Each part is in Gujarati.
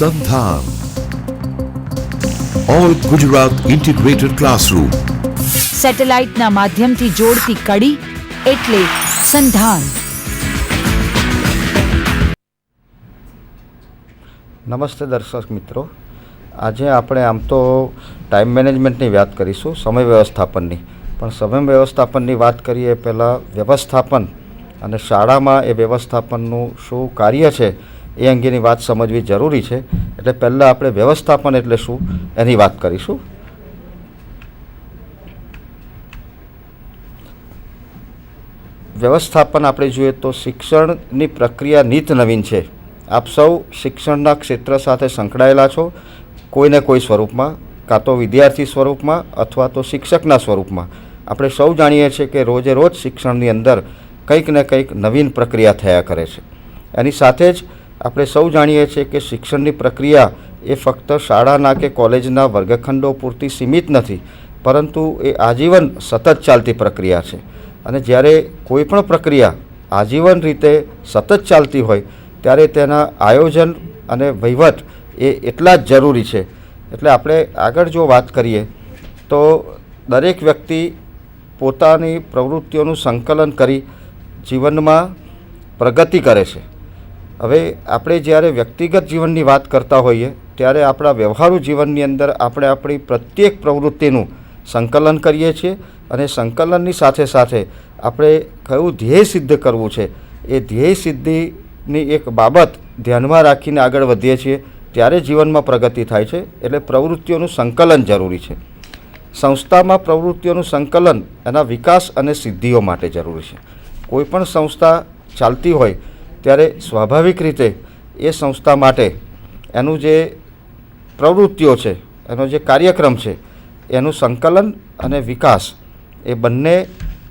સંધાન ઓલ ગુજરાત ઇન્ટિગ્રેટેડ ક્લાસરૂમ. સેટેલાઇટના માધ્યમથી જોડતી કડી એટલે સંધાન. નમસ્તે દર્શક મિત્રો, આજે આપણે આમ તો ટાઈમ મેનેજમેન્ટની વાત કરીશું, સમય વ્યવસ્થાપનની. પણ સમય વ્યવસ્થાપનની વાત કરીએ પહેલાં વ્યવસ્થાપન અને શાળામાં એ વ્યવસ્થાપનનું શું કાર્ય છે એ અંગેની વાત સમજવી જરૂરી છે. એટલે પહેલાં આપણે વ્યવસ્થાપન એટલે શું એની વાત કરીશું. વ્યવસ્થાપન આપણે જોઈએ તો શિક્ષણની પ્રક્રિયા નિત નવીન છે. આપ સૌ શિક્ષણના ક્ષેત્ર સાથે સંકળાયેલા છો, કોઈને કોઈ સ્વરૂપમાં, કાં તો વિદ્યાર્થી સ્વરૂપમાં અથવા તો શિક્ષકના સ્વરૂપમાં. આપણે સૌ જાણીએ છીએ કે રોજે રોજ શિક્ષણની અંદર કંઈક ને કંઈક નવીન પ્રક્રિયા થયા કરે છે. એની સાથે જ આપણે સૌ જાણીએ છીએ કે શિક્ષણની પ્રક્રિયા એ ફક્ત શાળાના કે કોલેજના વર્ગખંડો પૂરતી સીમિત નથી, પરંતુ એ આજીવન સતત ચાલતી પ્રક્રિયા છે. અને જ્યારે કોઈ પણ પ્રક્રિયા આજીવન રીતે સતત ચાલતી હોય ત્યારે તેના આયોજન અને વહીવટ એ એટલા જ જરૂરી છે. એટલે આપણે આગળ જો વાત કરીએ તો દરેક વ્યક્તિ પોતાની પ્રવૃત્તિઓનું સંકલન કરી જીવનમાં પ્રગતિ કરે છે. હવે આપણે જ્યારે વ્યક્તિગત જીવનની વાત કરતા હોઈએ ત્યારે આપણા વ્યવહારુ જીવનની અંદર આપણે આપણી પ્રત્યેક પ્રવૃત્તિનું સંકલન કરીએ છીએ અને સંકલનની સાથે સાથે આપણે કયું ધ્યેય સિદ્ધ કરવું છે એ ધ્યેય સિદ્ધિની એક બાબત ધ્યાનમાં રાખીને આગળ વધીએ છીએ ત્યારે જીવનમાં પ્રગતિ થાય છે. એટલે પ્રવૃત્તિઓનું સંકલન જરૂરી છે. સંસ્થામાં પ્રવૃત્તિઓનું સંકલન એના વિકાસ અને સિદ્ધિઓ માટે જરૂરી છે. કોઈ પણ સંસ્થા ચાલતી હોય ત્યારે સ્વાભાવિક રીતે એ સંસ્થા માટે એનું જે પ્રવૃત્તિઓ છે, એનો જે કાર્યક્રમ છે, એનું સંકલન અને વિકાસ એ બંને,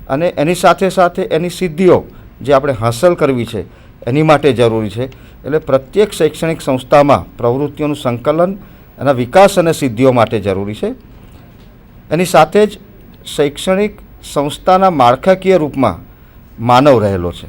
અને એની સાથે સાથે એની સિદ્ધિઓ જે આપણે હાંસલ કરવી છે એની માટે જરૂરી છે. એટલે પ્રત્યેક શૈક્ષણિક સંસ્થામાં પ્રવૃત્તિઓનું સંકલન, એના વિકાસ અને સિદ્ધિઓ માટે જરૂરી છે. એની સાથે જ શૈક્ષણિક સંસ્થાના માળખાકીય રૂપમાં માનવ રહેલો છે.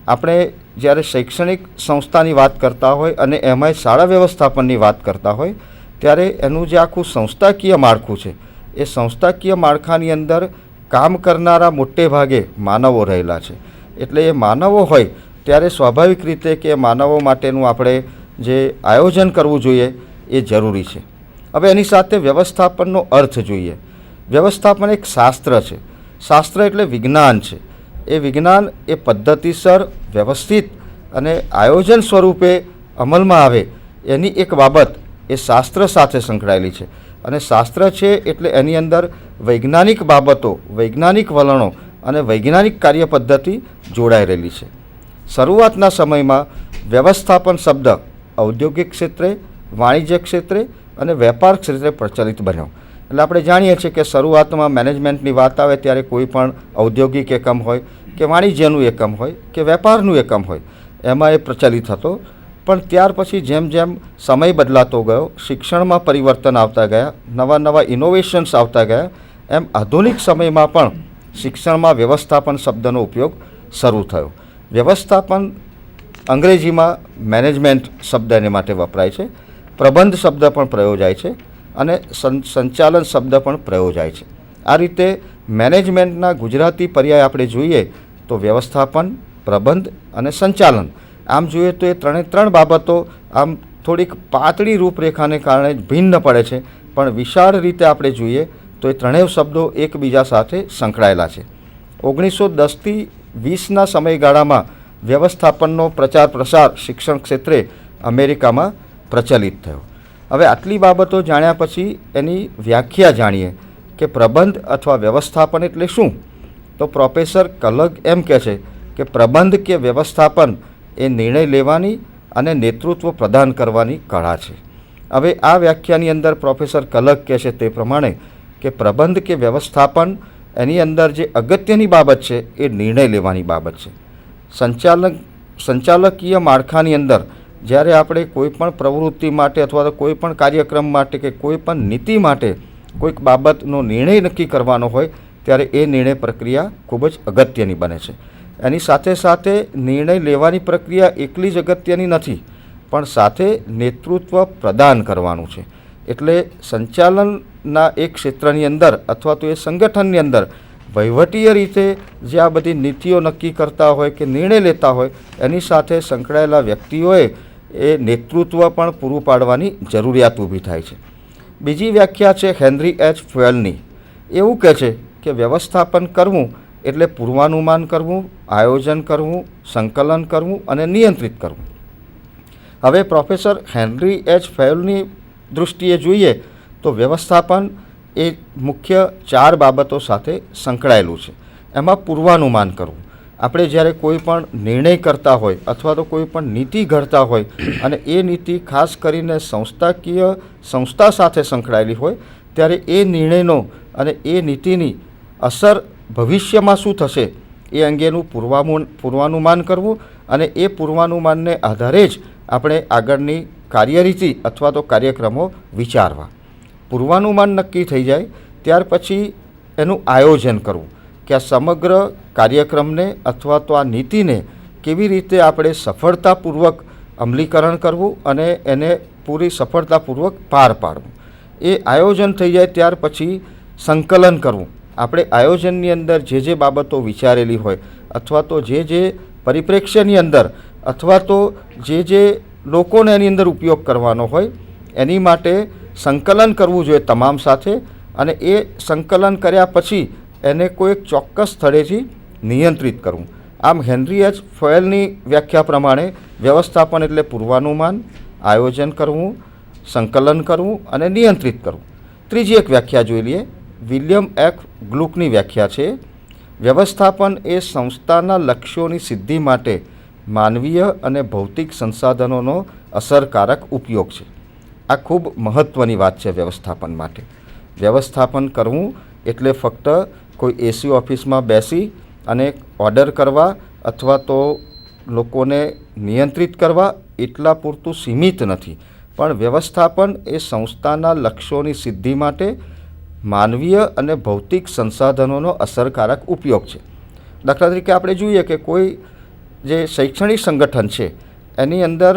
આપણે જ્યારે શૈક્ષણિક સંસ્થાની વાત કરતા હોય અને એમાંય શાળા વ્યવસ્થાપનની વાત કરતા હોય ત્યારે એનું જે આખું સંસ્થાકીય માળખું છે એ સંસ્થાકીય માળખાની અંદર કામ કરનારા મોટે ભાગે માનવો રહેલા છે. એટલે એ માનવો હોય ત્યારે સ્વાભાવિક રીતે કે માનવો માટેનું આપણે જે આયોજન કરવું જોઈએ એ જરૂરી છે. હવે એની સાથે વ્યવસ્થાપનનો અર્થ જોઈએ. વ્યવસ્થાપન એક શાસ્ત્ર છે. શાસ્ત્ર એટલે વિજ્ઞાન છે. એ વિજ્ઞાન એ પદ્ધતિસર, વ્યવસ્થિત અને આયોજન સ્વરૂપે અમલમાં આવે એની એક બાબત એ શાસ્ત્ર સાથે સંકળાયેલી છે. અને શાસ્ત્ર છે એટલે એની અંદર વૈજ્ઞાનિક બાબતો, વૈજ્ઞાનિક વલણો અને વૈજ્ઞાનિક કાર્યપદ્ધતિ જોડાઈ રહેલી છે. શરૂઆતના સમયમાં વ્યવસ્થાપન શબ્દ ઔદ્યોગિક ક્ષેત્રે, વાણિજ્ય ક્ષેત્રે અને વેપાર ક્ષેત્રે પ્રચલિત બન્યો. એટલે આપણે જાણીએ છીએ કે શરૂઆતમાં મેનેજમેન્ટની વાત આવે ત્યારે કોઈ પણ ઔદ્યોગિક એકમ હોય કે વાણિજ્યનું એકમ હોય કે વેપારનું એકમ હોય એમાં એ પ્રચલિત હતો. પણ ત્યાર પછી જેમ જેમ સમય બદલાતો ગયો, શિક્ષણમાં પરિવર્તન આવતા ગયા, નવા નવા ઇનોવેશન્સ આવતા ગયા, એમ આધુનિક સમયમાં પણ શિક્ષણમાં વ્યવસ્થાપન શબ્દનો ઉપયોગ શરૂ થયો. વ્યવસ્થાપન અંગ્રેજીમાં મેનેજમેન્ટ શબ્દ એને માટે વપરાય છે. પ્રબંધ શબ્દ પણ પ્રયોજાય છે અને સંચાલન શબ્દ પણ પ્રયોજાય છે. આ રીતે મેનેજમેન્ટના ગુજરાતી પર્યાય આપણે જોઈએ તો વ્યવસ્થાપન, પ્રબંધ અને સંચાલન. આમ જોઈએ તો એ ત્રણ બાબતો આમ થોડીક પાતળી રૂપરેખાને કારણે ભિન્ન પડે છે, પણ વિશાળ રીતે આપણે જોઈએ તો એ ત્રણેય શબ્દો એકબીજા સાથે સંકળાયેલા છે. 1910થી 20ના સમયગાળામાં વ્યવસ્થાપનનો પ્રચાર પ્રસાર શિક્ષણ ક્ષેત્રે અમેરિકામાં પ્રચલિત થયો. હવે આટલી બાબતો જાણ્યા પછી એની વ્યાખ્યા જાણીએ કે પ્રબંધ અથવા વ્યવસ્થાપન એટલે શું. તો પ્રોફેસર કલગ એમ કહે છે કે પ્રબંધ કે વ્યવસ્થાપન એ નિર્ણય લેવાની અને નેતૃત્વ પ્રદાન કરવાની કળા છે. હવે આ વ્યાખ્યાની અંદર પ્રોફેસર કલગ કહે છે તે પ્રમાણે કે પ્રબંધ કે વ્યવસ્થાપન એની અંદર જે અગત્યની બાબત છે એ નિર્ણય લેવાની બાબત છે. સંચાલકીય માળખાની અંદર જ્યારે આપણે કોઈપણ પ્રવૃત્તિ માટે અથવા તો કોઈપણ કાર્યક્રમ માટે કે કોઈપણ નીતિ માટે કોઈક બાબતનો નિર્ણય નક્કી કરવાનો હોય ત્યારે એ નિર્ણય પ્રક્રિયા ખૂબ જ અગત્યની બને છે. એની સાથે સાથે નિર્ણય લેવાની પ્રક્રિયા એકલી જ અગત્યની નથી, પણ સાથે નેતૃત્વ પ્રદાન કરવાનું છે. એટલે સંચાલનના એક ક્ષેત્રની અંદર અથવા તો એ સંગઠનની અંદર વહીવટીય રીતે જે આ બધી નીતિઓ નક્કી કરતા હોય કે નિર્ણય લેતા હોય એની સાથે સંકળાયેલા વ્યક્તિઓએ એ નેતૃત્વ પણ પૂરું પાડવાની જરૂરિયાત ઊભી થાય છે. બીજી વ્યાખ્યા છે હેનરી એચ ફ્યુએલની. એવું કહે છે કે વ્યવસ્થાપન કરવું એટલે પૂર્વાનુમાન કરવું, આયોજન કરવું, સંકલન કરવું અને નિયંત્રિત કરવું. હવે પ્રોફેસર હેનરી એચ ફ્યુએલની દૃષ્ટિએ જોઈએ તો વ્યવસ્થાપન એ મુખ્ય 4 બાબતો સાથે સંકળાયેલું છે. એમાં પૂર્વાનુમાન કરવું. આપણે જ્યારે કોઈ પણ નિર્ણય કરતા હોય અથવા તો કોઈ પણ નીતિ ઘડતા હોય અને એ નીતિ ખાસ કરીને સંસ્થા સાથે સંકળાયેલી હોય ત્યારે એ નિર્ણયનો અને એ નીતિની અસર ભવિષ્યમાં શું થશે એ અંગેનું પૂર્વાનુમાન કરવું અને એ પૂર્વાનુમાનને આધારે જ આપણે આગળની કાર્યરીતિ અથવા તો કાર્યક્રમો વિચારવા. પૂર્વાનુમાન નક્કી થઈ જાય ત્યાર પછી એનું આયોજન કરવું કે આ સમગ્ર કાર્યક્રમને અથવા તો આ નીતિને કેવી રીતે આપણે સફળતાપૂર્વક અમલીકરણ કરવું અને એને પૂરી સફળતાપૂર્વક પાર પાડવું. એ આયોજન થઈ જાય ત્યાર પછી સંકલન કરવું. આપણે આયોજનની અંદર જે બાબતો વિચારેલી હોય અથવા તો જે પરિપ્રેક્ષ્યની અંદર અથવા તો જે લોકોને એની અંદર ઉપયોગ કરવાનો હોય એની માટે સંકલન કરવું જોઈએ તમામ સાથે અને એ સંકલન કર્યા પછી એને કોઈ ચોક્કસ સ્થળેથી નિયંત્રિત કરવું. આમ હેનરી એચ ફ્યુએલની વ્યાખ્યા પ્રમાણે વ્યવસ્થાપન એટલે પૂર્વાનુમાન, આયોજન કરવું, સંકલન કરવું અને નિયંત્રિત કરવું. ત્રીજી એક વ્યાખ્યા જોઈ લઈએ. વિલિયમ એફ ગ્લુકની વ્યાખ્યા છે વ્યવસ્થાપન એ સંસ્થાના લક્ષ્યોની સિદ્ધિ માટે માનવીય અને ભૌતિક સંસાધનોનો અસરકારક ઉપયોગ છે. આ ખૂબ મહત્ત્વની વાત છે વ્યવસ્થાપન માટે. વ્યવસ્થાપન કરવું એટલે ફક્ત કોઈ એસી ઓફિસમાં બેસી અને ઓર્ડર કરવા અથવા તો લોકોને નિયંત્રિત કરવા એટલા પૂરતું સીમિત નથી, પણ વ્યવસ્થાપન એ સંસ્થાના લક્ષ્યોની સિદ્ધિ માટે માનવીય અને ભૌતિક સંસાધનોનો અસરકારક ઉપયોગ છે. દાખલા તરીકે આપણે જોઈએ કે કોઈ જે શૈક્ષણિક સંગઠન છે એની અંદર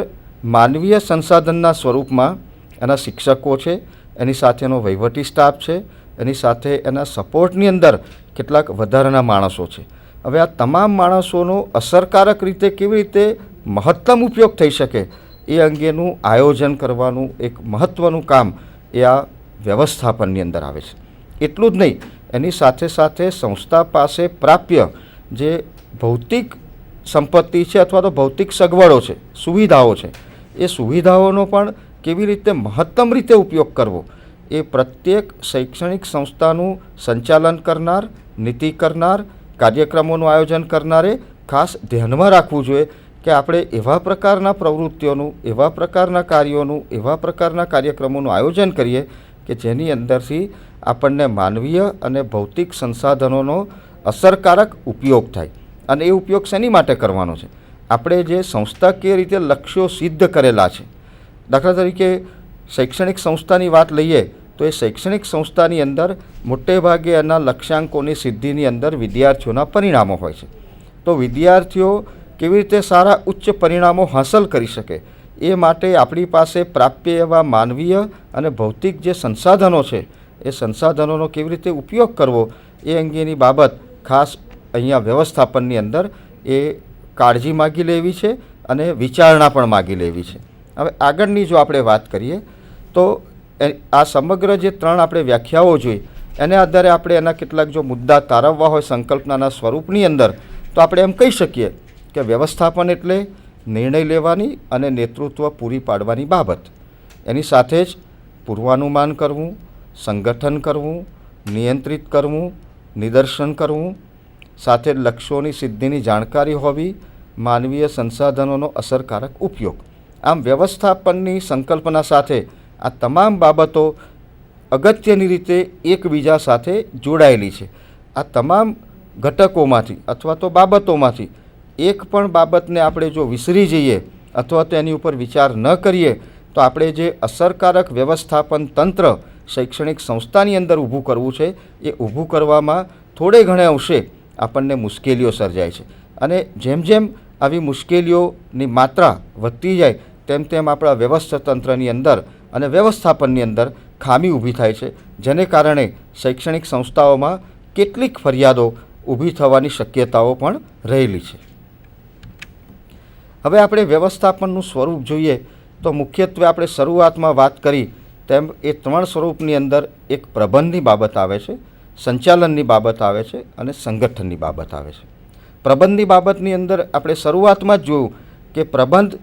માનવીય સંસાધનના સ્વરૂપમાં એના શિક્ષકો છે, એની સાથેનો વહીવટી સ્ટાફ છે, એની સાથે એના સપોર્ટની અંદર કેટલાક વધારાના માણસો છે. હવે આ તમામ માણસોનો અસરકારક રીતે કેવી રીતે મહત્તમ ઉપયોગ થઈ શકે એ અંગેનું આયોજન કરવાનું એક મહત્ત્વનું કામ એ આ વ્યવસ્થાપનની અંદર આવે છે. એટલું જ નહીં, એની સાથે સાથે સંસ્થા પાસે પ્રાપ્ય જે ભૌતિક સંપત્તિ છે અથવા તો ભૌતિક સગવડો છે, સુવિધાઓ છે, એ સુવિધાઓનો પણ કેવી રીતે મહત્તમ રીતે ઉપયોગ કરવો એ પ્રત્યેક શૈક્ષણિક સંસ્થાનું સંચાલન કરનાર, નીતિ કરનાર, કાર્યક્રમોનું આયોજન કરનારે ખાસ ધ્યાનમાં રાખવું જોઈએ કે આપણે એવા પ્રકારના પ્રવૃત્તિઓનું, એવા પ્રકારના કાર્યોનું, એવા પ્રકારના કાર્યક્રમોનું આયોજન કરીએ કે જેની અંદરથી આપણને માનવીય અને ભૌતિક સંસાધનોનો અસરકારક ઉપયોગ થાય. અને એ ઉપયોગ શેની માટે કરવાનો છે? આપણે જે સંસ્થાકીય રીતે લક્ષ્યો સિદ્ધ કરેલા છે. દાખલા તરીકે શૈક્ષણિક સંસ્થાની વાત લઈએ તો એ શૈક્ષણિક સંસ્થાની અંદર મોટે ભાગે એના લક્ષ્યાંકોની સિદ્ધિની અંદર વિદ્યાર્થીઓના પરિણામો હોય છે. તો વિદ્યાર્થીઓ કેવી રીતે સારા ઉચ્ચ પરિણામો હાંસલ કરી શકે એ માટે આપણી પાસે પ્રાપ્ય એવા માનવીય અને ભૌતિક જે સંસાધનો છે એ સંસાધનોનો કેવી રીતે ઉપયોગ કરવો એ અંગેની બાબત ખાસ અહીંયા વ્યવસ્થાપનની અંદર એ કાળજી માગી લેવી છે અને વિચારણા પણ માગી લેવી છે. હવે આગળની જો આપણે વાત કરીએ તો આ સમગ્ર જે 3 આપણે વ્યાખ્યાઓ જોઈ એને આધારે આપણે એના કેટલાક જો મુદ્દા તારવવા હોય સંકલ્પનાના સ્વરૂપની અંદર તો આપણે એમ કહી શકીએ કે વ્યવસ્થાપન એટલે નિર્ણય લેવાની અને નેતૃત્વ પૂરી પાડવાની બાબત. એની સાથે જ પૂર્વાનુમાન કરવું, સંગઠન કરવું, નિયંત્રિત કરવું, નિદર્શન કરવું, સાથે લક્ષ્યોની સિદ્ધિની જાણકારી હોવી, માનવીય સંસાધનોનો અસરકારક ઉપયોગ. આમ વ્યવસ્થાપનની સંકલ્પના સાથે આ તમામ બાબતો અગત્યની રીતે એકબીજા સાથે જોડાયેલી છે. આ તમામ ઘટકોમાંથી અથવા તો બાબતોમાંથી એક પણ બાબતને આપણે જો વિસરી જઈએ અથવા તો એની ઉપર વિચાર ન કરીએ તો આપણે જે અસરકારક વ્યવસ્થાપન તંત્ર શૈક્ષણિક સંસ્થાની અંદર ઊભું કરવું છે એ ઊભું કરવામાં થોડે ઘણે અંશે આપણને મુશ્કેલીઓ સર્જાય છે. અને જેમ જેમ આવી મુશ્કેલીઓની માત્રા વધતી જાય તેમ તેમ આપણા વ્યવસ્થાતંત્રની અંદર અને વ્યવસ્થાપનની અંદર ખામી ઊભી થાય છે, જેને કારણે શૈક્ષણિક સંસ્થાઓમાં કેટલીક ફરિયાદો ઊભી થવાની શક્યતાઓ પણ રહેલી છે. હવે આપણે વ્યવસ્થાપનનું સ્વરૂપ જોઈએ તો મુખ્યત્વે આપણે શરૂઆતમાં વાત કરી તેમ એ 3 સ્વરૂપની અંદર એક પ્રબંધની બાબત આવે છે, સંચાલનની બાબત આવે છે અને સંગઠનની બાબત આવે છે. પ્રબંધની બાબતની અંદર આપણે શરૂઆતમાં જ જોયું કે પ્રબંધ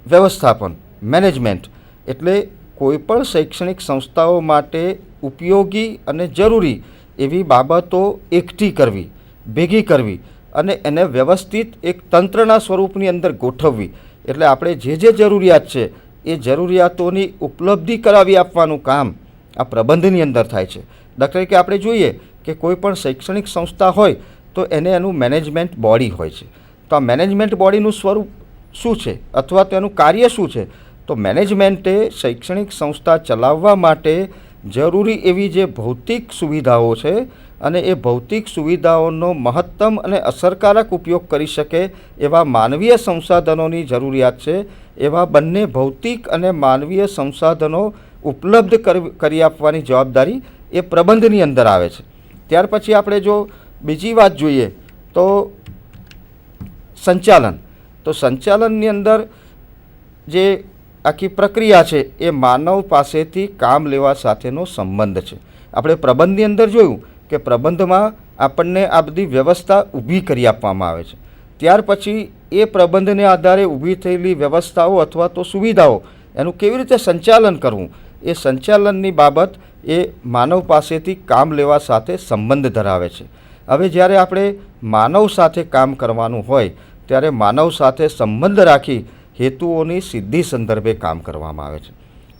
વ્યવસ્થાપન મેનેજમેન્ટ એટલે કોઈપણ શૈક્ષણિક સંસ્થાઓ માટે ઉપયોગી અને જરૂરી એવી બાબતો એકઠી કરવી, ભેગી કરવી અને એને વ્યવસ્થિત એક તંત્રના સ્વરૂપની અંદર ગોઠવવી. એટલે આપણે જે જરૂરિયાત છે એ જરૂરિયાતોની ઉપલબ્ધિ કરાવી આપવાનું કામ આ પ્રબંધની અંદર થાય છે. દાખલા તરીકે આપણે જોઈએ કે કોઈ પણ શૈક્ષણિક સંસ્થા હોય તો એને એનું મેનેજમેન્ટ બોડી હોય છે. તો આ મેનેજમેન્ટ બોડીનું સ્વરૂપ શું છે અથવા તો એનું કાર્ય શું છે? તો મેનેજમેન્ટે શૈક્ષણિક સંસ્થા ચલાવવા માટે જરૂરી એવી જે ભૌતિક સુવિધાઓ છે અને એ ભૌતિક સુવિધાઓનો મહત્તમ અને અસરકારક ઉપયોગ કરી શકે એવા માનવીય સંસાધનોની જરૂરિયાત છે. એવા બંને ભૌતિક અને માનવીય સંસાધનો ઉપલબ્ધ કરી આપવાની જવાબદારી એ પ્રબંધની અંદર આવે છે. ત્યાર પછી આપણે જો બીજી વાત જોઈએ તો સંચાલન. તો સંચાલનની અંદર જે આખી પ્રક્રિયા છે એ માનવ પાસેથી કામ લેવા સાથેનો સંબંધ છે. આપણે પ્રબંધની અંદર જોયું કે પ્રબંધમાં આપણને આ બધી વ્યવસ્થા ઊભી કરી આપવામાં આવે છે. ત્યાર પછી એ પ્રબંધને આધારે ઊભી થયેલી વ્યવસ્થાઓ અથવા તો સુવિધાઓ એનું કેવી રીતે સંચાલન કરવું, એ સંચાલનની બાબત એ માનવ પાસેથી કામ લેવા સાથે સંબંધ ધરાવે છે. હવે જ્યારે આપણે માનવ સાથે કામ કરવાનું હોય ત્યારે માનવ સાથે સંબંધ રાખી હેતુઓની સિદ્ધિ સંદર્ભે કામ કરવામાં આવે છે.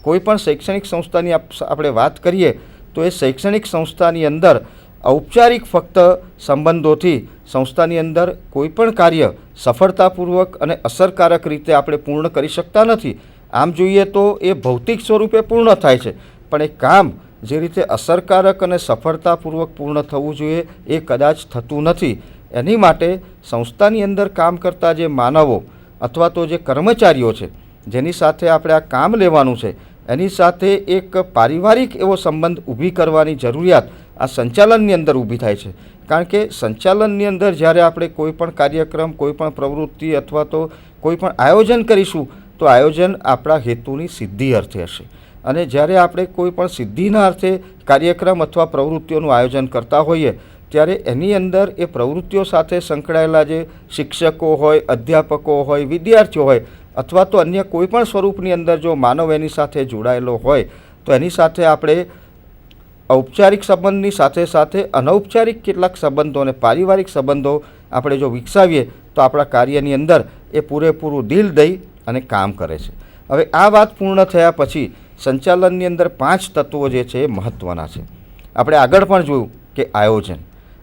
કોઈ પણ શૈક્ષણિક સંસ્થાની આપણે વાત કરીએ તો એ શૈક્ષણિક સંસ્થાની અંદર ઔપચારિક ફક્ત સંબંધોથી સંસ્થાની અંદર કોઈ પણ કાર્ય સફળતાપૂર્વક અને અસરકારક રીતે આપણે પૂર્ણ કરી શકતા નથી. આમ જોઈએ તો એ ભૌતિક સ્વરૂપે પૂર્ણ થાય છે, પણ એ કામ જે રીતે અસરકારક અને સફળતાપૂર્વક પૂર્ણ થવું જોઈએ એ કદાચ થતું નથી. એની માટે સંસ્થાની અંદર કામ કરતા જે માનવો અથવા તો જે કર્મચારીઓ છે જેની સાથે આપણે આ કામ લેવાનું છે એની સાથે એક પારિવારિક એવો સંબંધ ઊભી કરવાની જરૂરિયાત આ સંચાલનની અંદર ઊભી થાય છે. કારણ કે સંચાલનની અંદર જ્યારે આપણે કોઈ પણ કાર્યક્રમ, કોઈ પણ પ્રવૃત્તિ અથવા તો કોઈ પણ આયોજન કરીશું તો આયોજન આપણા હેતુની સિદ્ધિ અર્થે હશે. અને જ્યારે આપણે કોઈ પણ સિદ્ધિના અર્થે કાર્યક્રમ અથવા પ્રવૃત્તિઓનું આયોજન કરતા હોઈએ ત્યારે એની અંદર એ પ્રવૃત્તિઓ સાથે સંકળાયેલા જે શિક્ષકો હોય, અધ્યાપકો હોય, વિદ્યાર્થીઓ હોય અથવા તો અન્ય કોઈ પણ સ્વરૂપની અંદર જો માનવ એની સાથે જોડાયેલો હોય તો એની સાથે આપણે ઔપચારિક સંબંધની સાથે સાથે અનૌપચારિક કેટલાક સંબંધો અને પારિવારિક સંબંધો આપણે જો વિકસાવીએ તો આપણા કાર્યની અંદર એ પૂરેપૂરું દિલ દઈ અને કામ કરે છે. હવે આ વાત પૂર્ણ થયા પછી સંચાલનની અંદર 5 તત્વો જે છે એ મહત્ત્વના છે. આપણે આગળ પણ જોયું કે આયોજન.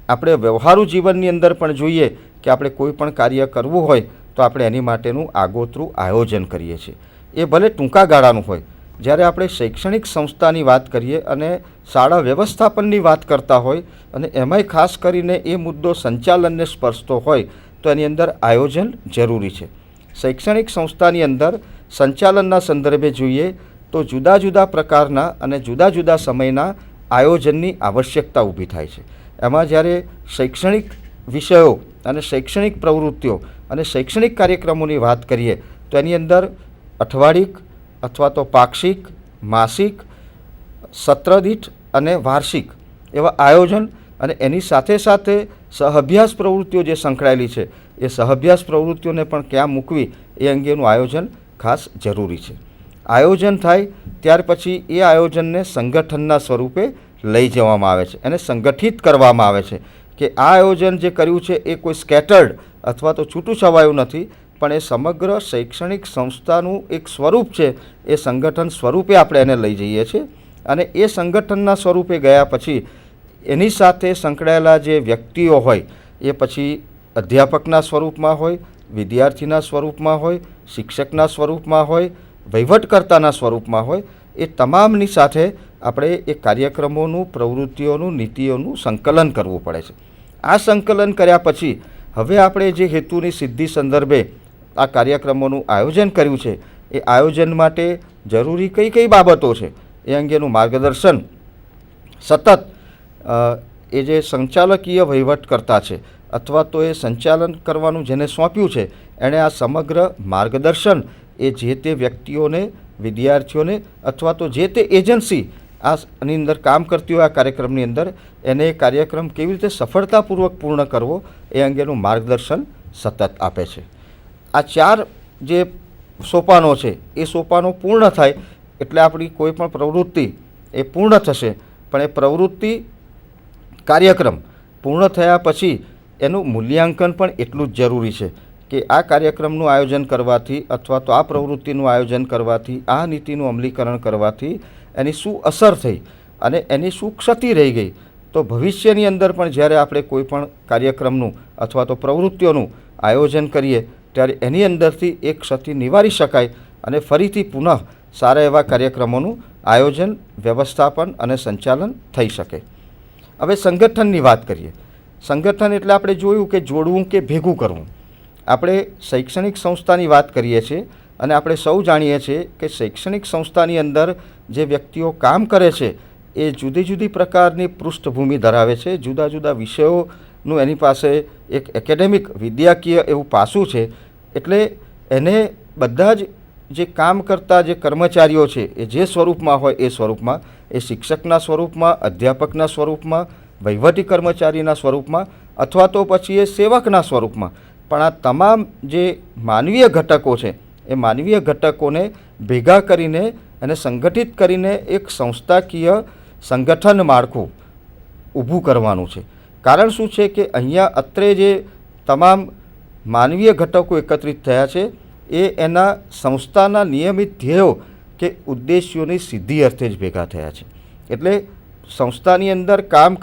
આપણે વ્યવહારુ જીવનની અંદર પણ જોઈએ કે આપણે કોઈ પણ કાર્ય કરવું હોય તો આપણે એની માટેનું આગોતરું આયોજન કરીએ છીએ. એ ભલે ટૂંકા ગાળાનું હોય. જ્યારે આપણે શૈક્ષણિક સંસ્થાની વાત કરીએ અને શાળા વ્યવસ્થાપનની વાત કરતા હોય અને એમાંય ખાસ કરીને એ મુદ્દો સંચાલનને સ્પર્શતો હોય તો એની અંદર આયોજન જરૂરી છે. શૈક્ષણિક સંસ્થાની અંદર સંચાલનના સંદર્ભે જોઈએ તો જુદા જુદા પ્રકારના અને જુદા જુદા સમયના આયોજનની આવશ્યકતા ઊભી થાય છે. એમાં જ્યારે શૈક્ષણિક વિષયો અને શૈક્ષણિક પ્રવૃત્તિઓ અને શૈક્ષણિક કાર્યક્રમોની વાત કરીએ તો એની અંદર અઠવાડિક અથવા તો પાક્ષિક, માસિક, સત્રદીઠ અને વાર્ષિક એવા આયોજન અને એની સાથે સાથે સહઅભ્યાસ પ્રવૃત્તિઓ જે સંકળાયેલી છે એ સહઅભ્યાસ પ્રવૃત્તિઓને પણ ક્યાં મૂકવી એ અંગેનું આયોજન ખાસ જરૂરી છે. આયોજન થાય ત્યાર પછી એ આયોજનને સંગઠનના સ્વરૂપે લઈ જવામાં આવે છે, એને સંગઠિત કરવામાં આવે છે કે આ આયોજન જે કર્યું છે એ કોઈ સ્કેટર્ડ અથવા તો છૂટું છવાયું નથી, પણ એ સમગ્ર શૈક્ષણિક સંસ્થાનું એક સ્વરૂપ છે. એ સંગઠન સ્વરૂપે આપણે એને લઈ જઈએ છીએ અને એ સંગઠનના સ્વરૂપે ગયા પછી એની સાથે સંકળાયેલા જે વ્યક્તિઓ હોય એ પછી અધ્યાપકના સ્વરૂપમાં હોય, વિદ્યાર્થીના સ્વરૂપમાં હોય, શિક્ષકના સ્વરૂપમાં હોય, વહીવટકર્તાના સ્વરૂપમાં હોય, એ તમામની સાથે આપણે એ કાર્યક્રમોનું, પ્રવૃત્તિઓનું, નીતિઓનું સંકલન કરવું પડે છે. આ સંકલન કર્યા પછી હવે આપણે જે હેતુની સિદ્ધિ સંદર્ભે આ કાર્યક્રમોનું આયોજન કર્યું છે એ આયોજન માટે જરૂરી કઈ કઈ બાબતો છે એ અંગેનું માર્ગદર્શન સતત એ જે સંચાલકીય વહીવટકર્તા છે અથવા તો એ સંચાલન કરવાનું જેને સોંપ્યું છે એણે આ સમગ્ર માર્ગદર્શન એ જે તે વ્યક્તિઓને, વિદ્યાર્થીઓને અથવા તો જે તે એજન્સી આની અંદર કામ કરતી હોય આ કાર્યક્રમની અંદર એને એ કાર્યક્રમ કેવી રીતે સફળતાપૂર્વક પૂર્ણ કરવો એ અંગેનું માર્ગદર્શન સતત આપે છે. આ 4 જે સોપાનો છે એ સોપાનો પૂર્ણ થાય એટલે આપણી કોઈ પણ પ્રવૃત્તિ એ પૂર્ણ થશે, પણ એ પ્રવૃત્તિ કાર્યક્રમ પૂર્ણ થયા પછી એનું મૂલ્યાંકન પણ એટલું જ જરૂરી છે કે આ કાર્યક્રમનું આયોજન કરવાથી અથવા તો આ પ્રવૃત્તિનું આયોજન કરવાથી, આ નીતિનું અમલીકરણ કરવાથી એની શું અસર થઈ અને એની શું ક્ષતિ રહી ગઈ. તો ભવિષ્યની અંદર પણ જ્યારે આપણે કોઈ પણ કાર્યક્રમનું અથવા તો પ્રવૃત્તિઓનું આયોજન કરીએ ત્યારે એની અંદરથી એ ક્ષતિ નિવારી શકાય અને ફરીથી પુનઃ સારા એવા કાર્યક્રમોનું આયોજન, વ્યવસ્થાપન અને સંચાલન થઈ શકે. હવે સંગઠનની વાત કરીએ. સંગઠન એટલે આપણે જોયું કે જોડવું કે ભેગું કરવું. આપણે શૈક્ષણિક સંસ્થાની વાત કરીએ છીએ અને આપણે સૌ જાણીએ છીએ કે શૈક્ષણિક સંસ્થાની અંદર જે વ્યક્તિઓ કામ કરે છે એ જુદી જુદી પ્રકારની પૃષ્ઠભૂમિ ધરાવે છે, જુદા જુદા વિષયોનું એની પાસે એક એકેડેમિક વિદ્યાકીય એવું પાસું છે. એટલે એને બધા જ જે કામ કરતા જે કર્મચારીઓ છે એ જે સ્વરૂપમાં હોય એ સ્વરૂપમાં, એ શિક્ષકના સ્વરૂપમાં, અધ્યાપકના સ્વરૂપમાં, વહીવટી કર્મચારીના સ્વરૂપમાં અથવા તો પછી એ સેવકના સ્વરૂપમાં, પણ આ તમામ જે માનવીય ઘટકો છે એ માનવીય ઘટકોને ભેગા કરીને અને સંગઠિત કરીને એક સંસ્થાકીય સંગઠન માળખું ઊભું કરવાનું છે. કારણ શું છે કે અહીંયા અત્રે જે તમામ માનવીય ઘટકો એકત્રિત થયા છે એ એના સંસ્થાના નિયમિત ધ્યેયો કે ઉદ્દેશ્યોની સીધી અર્થે જ ભેગા થયા છે. એટલે સંસ્થાની અંદર કામ